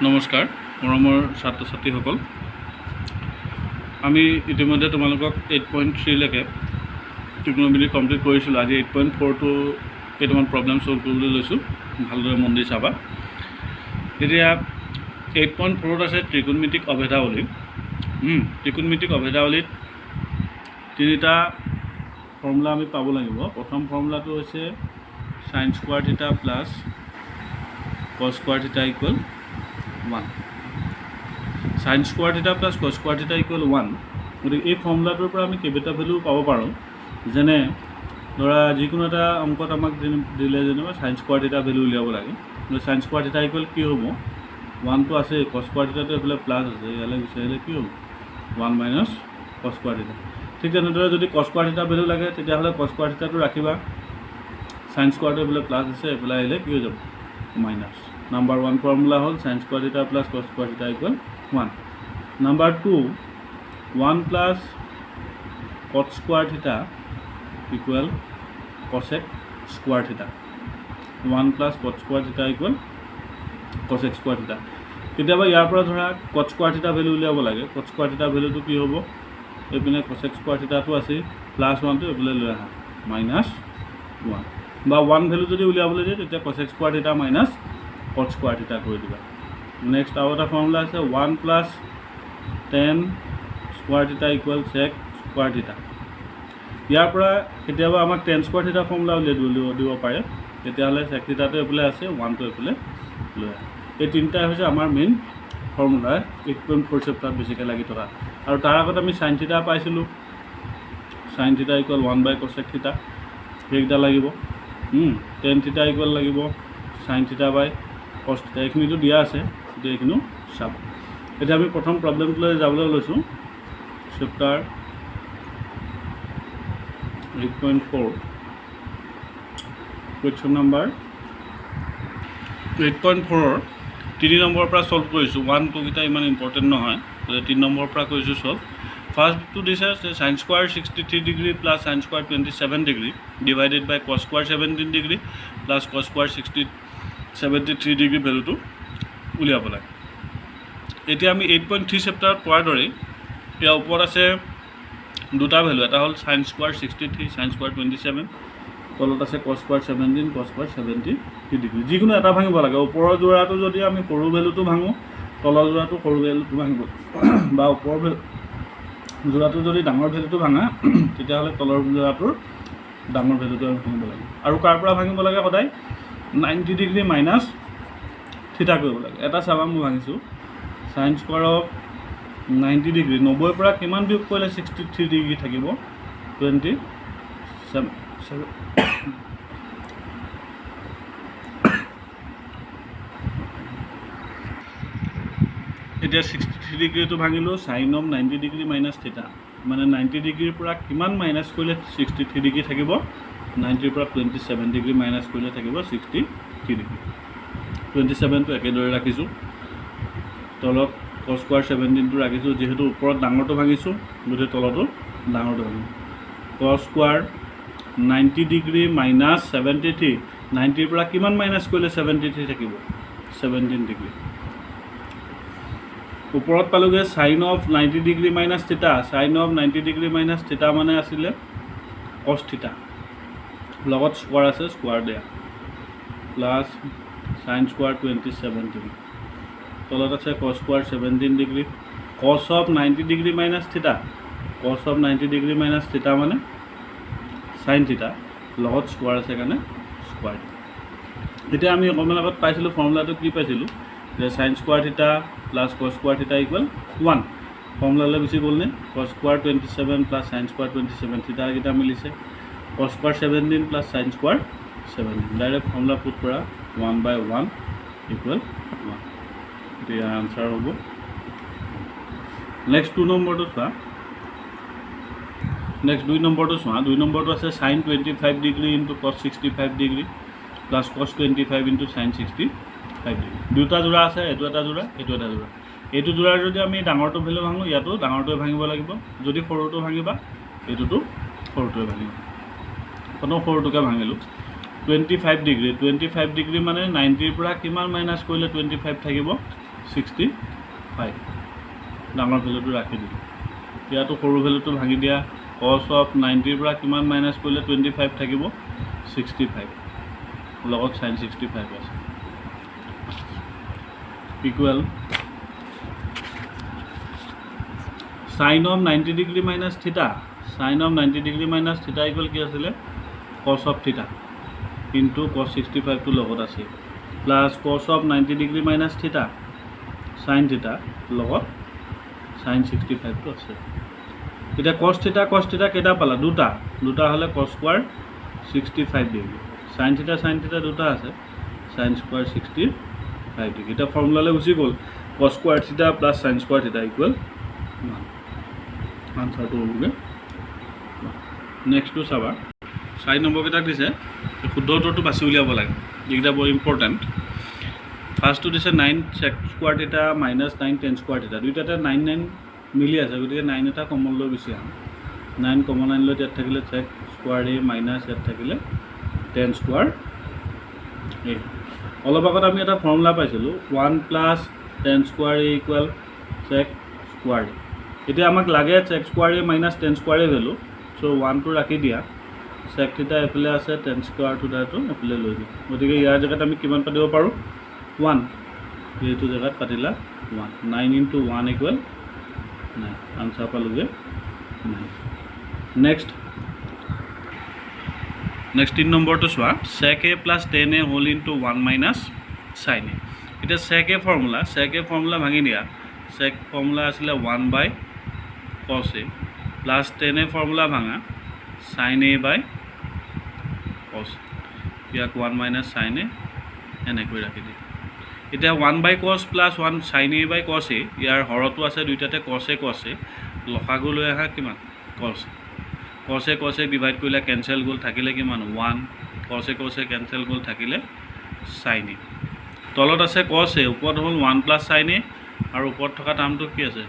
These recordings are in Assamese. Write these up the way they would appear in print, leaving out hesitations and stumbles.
নমস্কাৰ মৰমৰ ছাত্ৰ ছাত্ৰীসকল, আমি ইতিমধ্যে তোমালোকক 8.3 লৈকে ত্ৰিকোণমিতি কমপ্লিট কৰিছিলোঁ। আজি 8.4টো কেইটামান প্ৰব্লেম সলভ কৰিবলৈ লৈছোঁ, ভালদৰে মন দি চাবা। এতিয়া 8.4ত আছে ত্ৰিকোণমিতিক অভেদাৱলী। ত্ৰিকোণমিতিক অভেদাৱলীত তিনিটা ফৰ্মুলা আমি পাব লাগিব। প্ৰথম ফৰ্মুলাটো হৈছে sin স্কোৱাৰ থিটা প্লাছ cos স্কোৱাৰ থিটা ইকুৱেল 1। sin স্কোৱাৰ থিটা প্লাছ cos স্কোৱাৰ থিটা ইকুৱেল 1। গতিকে এই ফৰ্মুলাটোৰ পৰা আমি কেইবাটা ভেলু পাব পাৰোঁ। যেনে ধৰা যিকোনো এটা অংকত আমাক দিলে যেনিবা sin স্কোৱাৰ থিটা ভেলু উলিয়াব লাগে। sin স্কোৱাৰ থিটা ইকুৱেল কি হ'ব? 1টো আছে, cos স্কোৱাৰ থিটাটো এইফালে প্লাছ আছে, ইয়ালৈ গুচি আহিলে কি হ'ব? 1 মাইনাছ cos স্কোৱাৰ থিটা। ঠিক তেনেদৰে যদি cos স্কোৱাৰ থিটা ভেলু লাগে তেতিয়াহ'লে cos স্কোৱাৰ থিটাটো ৰাখিবা, sin স্কোৱাৰটো এইফালে প্লাছ আছে, এইফালে আহিলে কি হৈ যাব? মাইনাছ। নাম্বাৰ 1 ফৰ্মুলা হ'ল sin স্কোৱাৰ থিটা প্লাছ cos স্কোৱাৰ থিটা equal 1। Number 2 1 plus cot square থিটা ইকুৱেল cosec স্কোৱাৰ থিটা। 1 প্লাছ cot স্কোৱাৰ থিটা ইকুৱেল cosec স্কোৱাৰ থিটা। কেতিয়াবা ইয়াৰ পৰা ধৰা cot স্কোৱাৰ থিটা ভেলু উলিয়াব লাগে। cot স্কোৱাৰ থিটা ভেলুটো কি হ'ব? এইপিনে cosec স্কোৱাৰ থিটাটো আছে, প্লাছ 1টো এইফালে লৈ আহা, মাইনাছ 1। বা 1 ভেলু যদি উলিয়াবলৈ দিয়ে তেতিয়া cosec স্কোৱাৰ থিটা মাইনাছ cot স্কোৱাৰ থিটা কৰি দিবা। নেক্সট আৰু এটা ফৰ্মুলা আছে 1 প্লাছ tan স্কোৱাৰ থিটা ইকুৱেল sec স্কোৱাৰ থিটা। ইয়াৰ পৰা কেতিয়াবা আমাক tan স্কোৱাৰ থিটা ফৰ্মুলা উলিয়াই দিব পাৰে, তেতিয়াহ'লে sec থিটাটো এইফালে আছে, 1টো এইফালে লৈ আহে। এই তিনিটাই হৈছে আমাৰ মেইন ফৰ্মুলা 8.4 চেপ্টাৰত বেছিকৈ লাগি থকা। আৰু তাৰ আগত আমি sin থিটা পাইছিলোঁ, sin থিটা ইকুৱেল 1/cosec থিটা, সেইকেইটা লাগিব। tan থিটা ইকুৱেল লাগিব sin থিটা বাই cos থিটা। এইখিনিতো দিয়া আছে, এতিয়া এইখিনিও চাব। এতিয়া আমি প্ৰথম প্ৰব্লেমটোলৈ যাবলৈ লৈছোঁ। চেপ্টাৰ 8.4 কুৱেশ্যন নম্বৰ 8.4ৰ 3 নম্বৰৰ পৰা ছল্ভ কৰিছোঁ। 1 2কেইটা ইমান ইম্পৰ্টেণ্ট নহয়, গতিকে 3 নম্বৰৰ পৰা কৰিছোঁ ছল্ভ। ফাৰ্ষ্টটো দিছে sin square 63 degree plus sin square 27 degree divided by cos square 17 degree plus cos square 73 degree ভেলুটো উলিয়াব লাগে। এতিয়া আমি 8.3 চেপ্টাৰত পোৱাৰ দৰেই ইয়াৰ ওপৰত আছে দুটা ভেলু, এটা হ'ল sin স্কোৱাৰ 63 sin স্কোৱাৰ 27, তলত আছে cos square 17 cos square 73 degree. যিকোনো এটা ভাঙিব লাগে। ওপৰৰ যোৰাটো যদি আমি সৰু ভেলুটো ভাঙোঁ, তলৰ যোৰাটো সৰু ভেলুটো ভাঙিব, বা ওপৰৰ যোৰাটো যদি ডাঙৰ ভেলুটো ভাঙা তেতিয়াহ'লে তলৰ যোৰাটোৰ ডাঙৰ ভেলুটো আমি ভাঙিব লাগে। আৰু কাৰ পৰা ভাঙিব লাগে? সদায় 90 ডিগ্ৰী মাইনাছ থিটা কৰিব লাগে। এটা চাবা মই ভাঙিছোঁ, sin স্কোৱাৰ অফ 90 ডিগ্ৰী, 90ৰ পৰা কিমান বিয়োগ কৰিলে 63 ডিগ্ৰী থাকিব? 27। এতিয়া 63 ডিগ্ৰীটো ভাঙিলোঁ, sin অফ 90 ডিগ্ৰী মাইনাছ থিটা, মানে 90 ডিগ্ৰীৰ পৰা কিমান মাইনাছ কৰিলে 63 ডিগ্ৰী থাকিব? 90ৰ পৰা 27 ডিগ্ৰী মাইনাছ কৰিলে থাকিব 63 ডিগ্ৰী। 27টো একেদৰে ৰাখিছোঁ, তলত cos স্কোৱাৰ 17টো ৰাখিছোঁ। যিহেতু ওপৰত ডাঙৰটো ভাঙিছোঁ, গতিকে তলতো ডাঙৰটো ভাঙিছোঁ। cos স্কোৱাৰ 90 ডিগ্ৰী মাইনাছ 73, 90ৰ পৰা কিমান মাইনাছ কৰিলে 73 থাকিব? 17 ডিগ্ৰী। ওপৰত পালোঁগৈ sin অফ 90 ডিগ্ৰী মাইনাছ থিটা। sin অফ 90 ডিগ্ৰী মাইনাছ থিটা মানে আছিলে cos থিটা, লগত স্কোৱাৰ আছে, স্কোৱাৰ দিয়া, প্লাছ sin স্কোৱাৰ 27 ডিগ্ৰী, তলত আছে cos square 17 degree. cos of 90 degree minus থিটা, cos অফ 90 ডিগ্ৰী মাইনাছ থিটা মানে sin থিটা, লগত স্কোৱাৰ আছে কাৰণে স্কোৱাৰ। এতিয়া আমি অকণমান আগত পাইছিলোঁ ফৰ্মুলাটো কি পাইছিলোঁ? যে sin স্কোৱাৰ থিটা প্লাছ cos স্কোৱাৰ থিটা ইকুৱেল 1। ফৰ্মুলালৈ গুচি গ'লনে? cos square 27 plus sin square 27, থিটাকেইটা মিলিছে, cos square 17 plus sin square 17। Direct formula put কৰা, 1/1 ইকুৱেল 1। এতিয়া আনচাৰ হ'ব। নেক্সট 2 নম্বৰটো চোৱা। নেক্সট 2 নম্বৰটো চোৱা। 2 নম্বৰটো আছে sin 25 degree into cos 65 degree plus cos 25 into sin 65 degree. দুটা যোৰা আছে, এইটো এটা যোৰা, এইটো এটা যোৰা। এইটো যোৰাৰ যদি আমি ডাঙৰটো ভেলু ভাঙোঁ, ইয়াতো ডাঙৰটোৱে ভাঙিব লাগিব। যদি সৰুটো ভাঙিবা, এইটোতো সৰুটোৱে ভাঙিব। প্ৰথম সৰুটোকে ভাঙিলোঁ, 25 ডিগ্ৰী। 25 ডিগ্ৰী মানে 90ৰ পৰা কিমান মাইনাছ কৰিলে 25 থাকিব? 65 ডাঙৰ ভেলুটো ৰাখি দিলোঁ ইয়াতো সৰু ভেলুটো ভাঙি দিয়া cos of 90 পৰা কিমান মাইনাছ কৰিলে 25 থাকিব 65 লগত sin 65 আছে equal sin of 90 degree minus theta sin of 90 degree minus theta equal কি আছিলে cos of theta into cos 65 টো লগত আছে plus cos of 90 degree minus theta sin theta লগত sin 65 টো আছে এটা cos theta কেটা পালা দুটা হলে cos square 65 degree sin theta দুটা আছে sin square 65 ডিগ্ৰী এটা ফৰ্মুলালে গুচি গ'ল cos square theta plus sin square theta equal 1 আনসাৰটো হ'বগে নেক্সট টু চাবা 4 নম্বৰ কেটা দিছে শুদ্ধ উত্তৰটো বাছি উলিয়াব লাগে এইটা বৰ ইম্পৰ্টেন্ট ফাৰ্স্টটো দিছে 9 sec square theta minus 9 tan square theta দুইটাতে 9 মিলি আছে গতিকে 9 এটা কমন লৈ গুচি আহা 9 কমন আনিলে ইয়াত থাকিলে sec square a minus ইয়াত থাকিলে tan square a অলপ আগত আমি এটা ফৰ্মুলা পাইছিলো 1 plus tan square a equal sec square a এতিয়া আমাক লাগে sec square a minus tan square a value so 1 টো ৰাখি দিয়া sec theta এফালে আছে tan square theta টো এফালে লৈ দিম গতিকে ইয়াৰ জায়গাত আমি কিমান পাতিব পাৰো 1 এইটো জায়গাত পাতিলা 1 9 into 1 equal 9 आंसर पालोगे 9 नेक्स्ट 3 नंबर तो चुआ sec a plus tan a whole into 1 minus sin a এটা sec a फॉर्मूला भांगी दिया sec फॉर्मूला आছিলে 1 by cos a plus tan a formula भांगा sin a by cos ইয়াক 1 minus sin a এনে কৰি ৰাখি দি এটা 1 by cos plus 1 sin a by cos a ইয়াৰ হৰটো আছে দুইটাতে cos a লসাগু লৈ আহা কিমান cos a ডিভাইড কৰিলে কেনসেল গল থাকিলে কিমান 1 cos a কেনসেল গল থাকিলে sin a তলত আছে cos a ওপৰত হ'ল 1 plus sin a আৰু ওপৰত থকা টাৰ্মটো কি আছে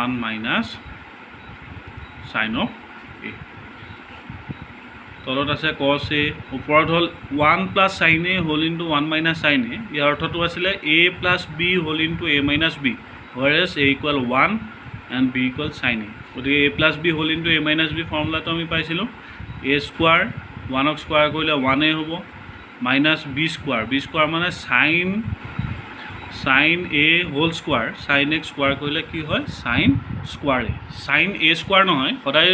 1 minus sin of a তলত আছে cos a ওপৰত হ'ল 1 plus sin a whole into 1 minus sin a ইয়াৰ অৰ্থটো আছিল a plus b whole into a minus b whereas a equal 1 and b equal sin a গতিকে a plus b whole into a minus b ফৰ্মুলাটো আমি পাইছিলো a স্কয়াৰ 1 স্কয়াৰ কৰিলে 1a হ'ব minus b স্কয়াৰ মানে sin a whole square sin x square কৰিলে কি হয় sin square a sin a square নহয় সদায়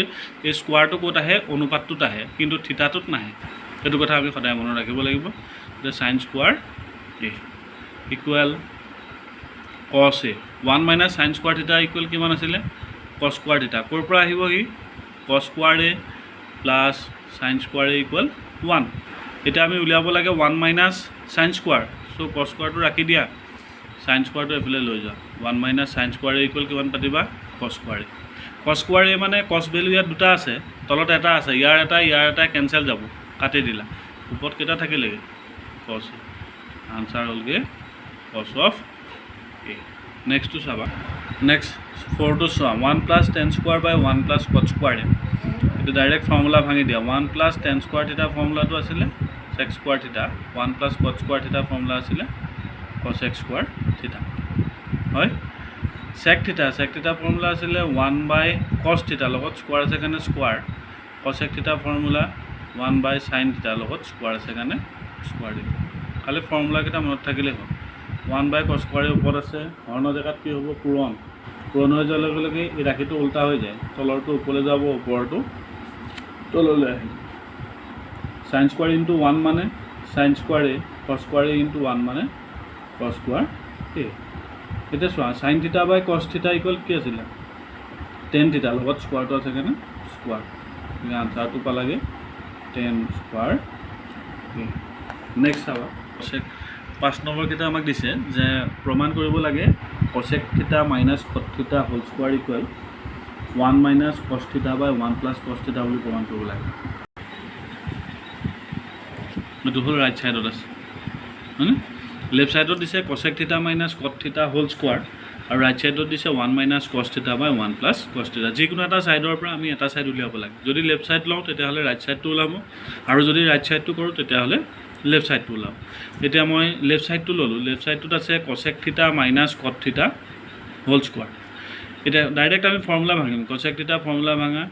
a square টো কোত আহে অনুপাতটোত আহে কিন্তু থিতাটোত নাহে এটো কথা আমি সদায় মনত ৰাখিব লাগিব যে sin square a equal cos a 1 minus sin square theta equal কিমান আছিল cos square theta কোৰ পৰা আহিব হি cos square a plus sin square a equal 1 এটা আমি উলিয়াব লাগে 1 minus sin square so cos square টো ৰাখি দিয়া sin square to এফালে লৈ যা 1 minus sin square equal কিমান পাতিবা cos square a মানে cos ভ্যালু ইয়াত দুটা আছে তলত এটা আছে ইয়াৰ এটা কেনসেল যাব কাটি দিলা উপৰত কেটা থাকিলে cos आंसर হ'লগে cos of a next to চাবা नेक्स्ट 4 to চোৱা 1 plus tan square by 1 plus cos square এটা ডাইৰেক্ট ফৰ্মুলা ভাঙি দিয়া 1 plus tan square theta ফৰ্মুলাটো আছিল sec square theta 1 plus cos square theta formula আছিল cos x square theta হয় sec theta ফৰ্মুলা আছিল 1 by cos theta লগত স্কয়াৰ আছে কাৰণে square cos theta formula 1 by sin theta লগত স্কয়াৰ আছে কাৰণে স্কয়াৰ দিম খালি ফৰ্মুলা কেটা মনত থাকিলে হ'ল 1 by cos square ওপৰত আছে হৰণৰ জায়গাত কি হ'ব পূৰণ হৈ যোৱাৰ লগে লগে এই ৰাখিটো উল্টা হৈ যায় তলৰটো ওপৰলৈ যাব ওপৰটো তললৈ আহিব sin square into 1 মানে sin square a cos square a into 1 মানে cos square a এটা চোৱা sin theta by cos theta equal কি আছিল tan theta লগত স্কয়াৰটো আছে কেনে স্কয়াৰ এই আনসাৰটো পালাগে tan square a নেক্সট আবা cosec 5 নম্বৰ কেটা আমাক দিছে যে প্ৰমাণ কৰিব লাগে cosec theta minus cot theta whole square equal 1 minus cos theta by 1 plus cos theta বুলি প্ৰমাণ কৰিব লাগে এটো হল ৰাইট সাইডত আছে মানে लेफ्ट साइड दिसे cosec theta minus cot theta whole square और राइट साइड दिसे 1 minus cos theta by 1 plus cos theta যিকোনো এটা সাইডৰ পৰা আমি এটা সাইড উলিয়াব লাগে যদি লেফট সাইড লওঁ তেতিয়া হলে ৰাইট সাইডটো উলাম আৰু যদি ৰাইট সাইডটো কৰো তেতিয়া হলে লেফ্ট ছাইডটো ওলাব এতিয়া মই লেফ্ট ছাইডটো ল'লোঁ লেফ্ট ছাইডটোত আছে কচেক থিটা minus cot theta whole square এতিয়া ডাইৰেক্ট আমি ফৰ্মুলা ভাঙিম কচেক থিটা ফৰ্মুলা ভাঙা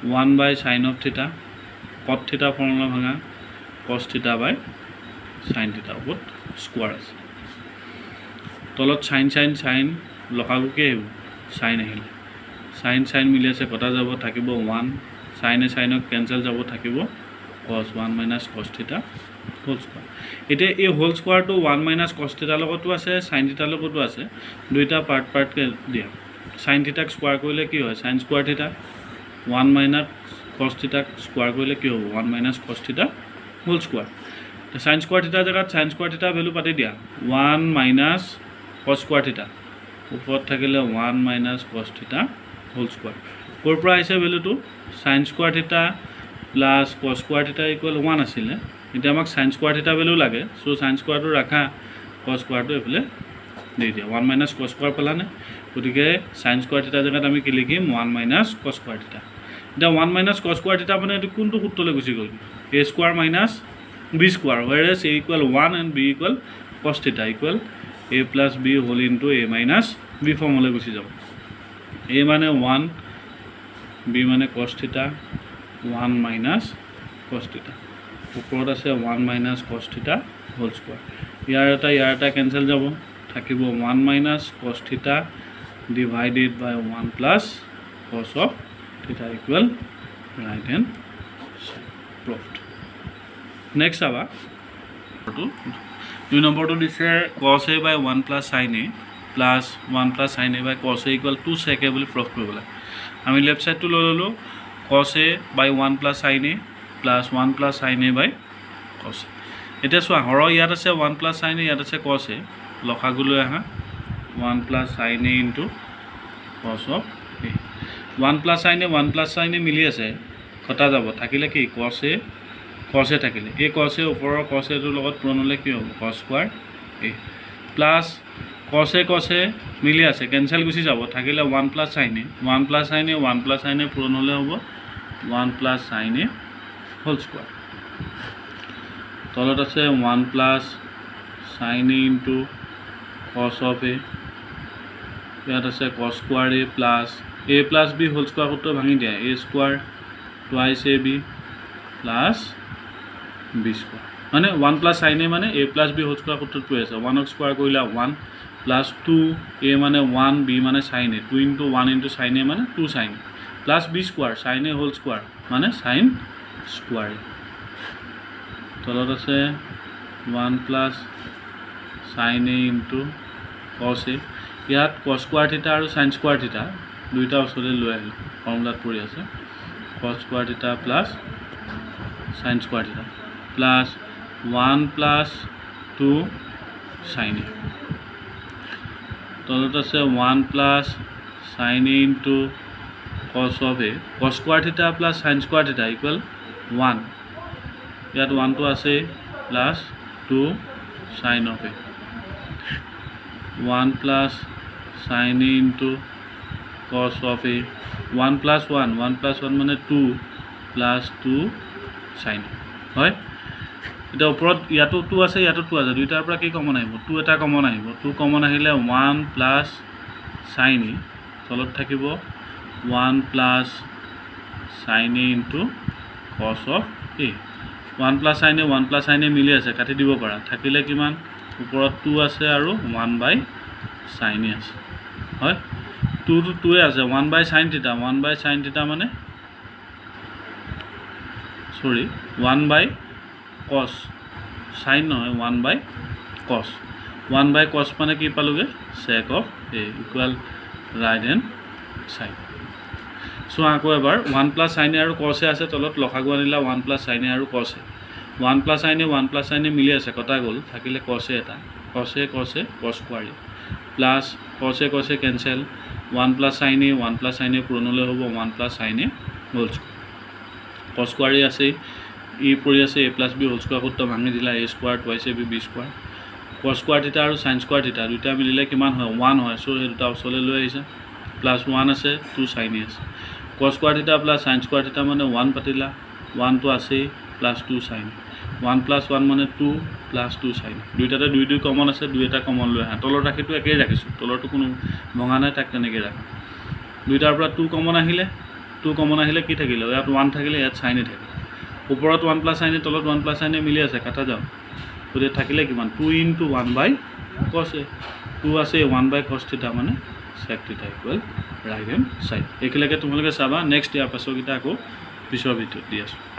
1/sin of থিটা কট থিটা ফৰ্মুলা ভাঙা cos থিটা বাই sin থিটা ওপৰত স্কোৱাৰ আছে তলত sin লসাগুকে আহিব sin আহিলে sin মিলি আছে কটা যাব থাকিব 1 sin কেঞ্চেল যাব থাকিব cos 1 - cos থিটা হোল স্কোৱাৰ এতিয়া এই হোল স্কোৱাৰটো 1 - cos থিটাৰ লগতো আছে sin থিটাৰ লগতো আছে দুইটা পাৰ্টকৈ দিয়া sin থিটাক স্কোৱাৰ কৰিলে কি হয় sin স্কোৱাৰ থিটা 1 - cos থিটাক স্কোৱাৰ কৰিলে কি হ'ব 1 - cos থিটা হোল স্কোৱাৰ sin স্কোৱাৰ থিটাৰ জেগাত sin স্কোৱাৰ থিটা ভেলু পাতি দিয়া 1 - cos স্কোৱাৰ থিটা ওপৰত থাকিলে 1 - cos থিটা হোল স্কোৱাৰ ক'ৰ পৰা আহিছে ভেলুটো sin স্কোৱাৰ থিটা প্লাছ cos স্কোৱাৰ থিটা ইকুৱেল 1 আছিলে এতিয়া আমাক sin স্কোৱাৰ থিটা ভেলু লাগে চ' sin স্কোৱাৰটো ৰাখা cos স্কোৱাৰটো এইফালে দি দিয়া 1 - cos স্কোৱাৰ পালানে গতিকে sin স্কোৱাৰ থিটাৰ জেগাত আমি কি লিখিম 1 - cos স্কোৱাৰ থিটা এতিয়া 1 - cos স্কোৱাৰ থিটা মানে এইটো কোনটো সূত্ৰলৈ গুচি গ'ল a square minus b square whereas a equal 1 and b equal cos থিটা equal a plus b whole into a minus b ফৰ্মলৈ গুচি যাব a মানে 1 b মানে cos থিটা 1 - cos থিটা ওপৰত আছে 1 - cos থিটা হোল স্কোৱাৰ ইয়াৰ এটা কেঞ্চেল যাব থাকিব 1 - cos থিটা divided by 1 plus cos of theta equal right hand side proved next চাবা দুই নম্বৰটো দিছে cos a by 1 plus sin a plus 1 plus sin a by cos a equal 2 sec a বুলি প্ৰুভ কৰিব লাগে আমি লেফ্ট ছাইডটো লৈ ল'লোঁ cos a by 1 plus sin a plus 1 plus sin a by cos a এতিয়া চোৱা হৰ ইয়াত আছে 1 plus sin a ইয়াত আছে cos a লসাগুলৈ আহা 1 plus sin a into cos of a 1 plus sin a মিলি আছে কটা যাব থাকিলে কি cos a থাকিলে এই cos a ওপৰৰ cos a টোৰ লগত পূৰণ হ'লে কি হ'ব cos square a plus cos a মিলি আছে কেঞ্চেল গুচি যাব থাকিলে 1 plus sin a 1 plus sin a পূৰণ হ'লে হ'ব 1 plus sin a whole square তলত আছে 1 plus sin a into cos of a ইয়াত আছে cos square a plus b whole square সূত্ৰ ভাঙি দিয়া a square twice ab plus b স্কোৱাৰ মানে 1 plus sin a মানে a plus b whole square সূত্ৰটো আছে 1 স্কোৱাৰ কৰিলে 1 plus 2 a মানে 1 b মানে sin a 2 into 1 into sin a মানে 2 sin a plus b square sin a whole square মানে sin স্কোৱাৰ তলত আছে 1 plus sin a into cos a ইয়াত cos স্কোৱাৰ থিটা আৰু sin স্কোৱাৰ থিটা দুইটা ওচৰলৈ লৈ আহিলোঁ ফৰ্মুলাত পৰি আছে cos স্কোৱাৰ থিটা প্লাছ sin স্কোৱাৰ থিটা প্লাছ 1 plus 2 sin a তলত আছে 1 plus sin a into cos of a cos square থিটা প্লাছ sin স্কোৱাৰ থিটা ইকুৱেল 1 ইয়াত 1টো আছে plus 2 sin of a 1 plus sin a into cos of a 1 plus 1 মানে 2 plus 2 sin হয় এটা ওপৰত ইয়াতো 2 আছে ইয়াতো 2 আছে দুইটাৰ পৰা কি কমন আহিব 2 এটা কমন আহিব 2 কমন আহিলে 1 plus sin a তলত থাকিব 1 plus sin a into cos of a 1 plus sin a মিলি আছে কাটি দিব পাৰা থাকিলে কিমান ওপৰত 2 আছে আৰু 1 by sin a আছে হয় 2 আছে 1 by sin theta মানে সৰি 1 by cos sin নহয় 1 by cos 1 by cos মানে কি পালোগে sec of a equal right hand side so আকৌ এবাৰ 1 plus sin a আৰু cos a আছে তলত লসাগু আনিলা 1 plus sin a আৰু cos a 1 plus sin a মিলি আছে কটা গ'ল থাকিলে cos a এটা cos square plus cos a cancel 1 plus sin a পূৰণ হ'লে হ'ব 1 plus sin a whole square cos square আছে ই পৰি আছে a plus b whole square সূত্ৰ ভাঙি দিলা a square twice ab b square cos square theta আৰু sin স্কোৱাৰ থিটা দুইটা মিলিলে কিমান হয় 1 হয় চ' সেই দুটা ওচৰলৈ লৈ আহিছে প্লাছ 1 আছে 2 sin a আছে cos স্কোৱাৰ থিটা প্লাছ sin স্কোৱাৰ থিটা মানে 1 পাতিলা 1টো আছেই প্লাছ 2 sin 1 + 1 মানে 2 + 2 sin দুইটাতে 2 কমন আছে 2 এটা কমন লৈ আহা তলৰ ৰাখিটো একেই ৰাখিছোঁ তলৰটো কোনো ভঙা নাই তাক তেনেকৈ ৰাখা দুইটাৰ পৰা 2 কমন আহিলে কি থাকিলে ইয়াত 1 থাকিলে ইয়াত sin থাকে ওপৰত 1 + sin তলত 1 + sin মিলি আছে কাটা যাওক গতিকে থাকিলে কিমান 2 × 1/cos A 2 আছে 1/cos θ মানে sec θ = right hand side এইখিলৈকে তোমালোকে চাবা নেক্সট ইয়াৰ পাছৰকেইটা আকৌ পিছৰ ভিডিঅ'ত দি আছোঁ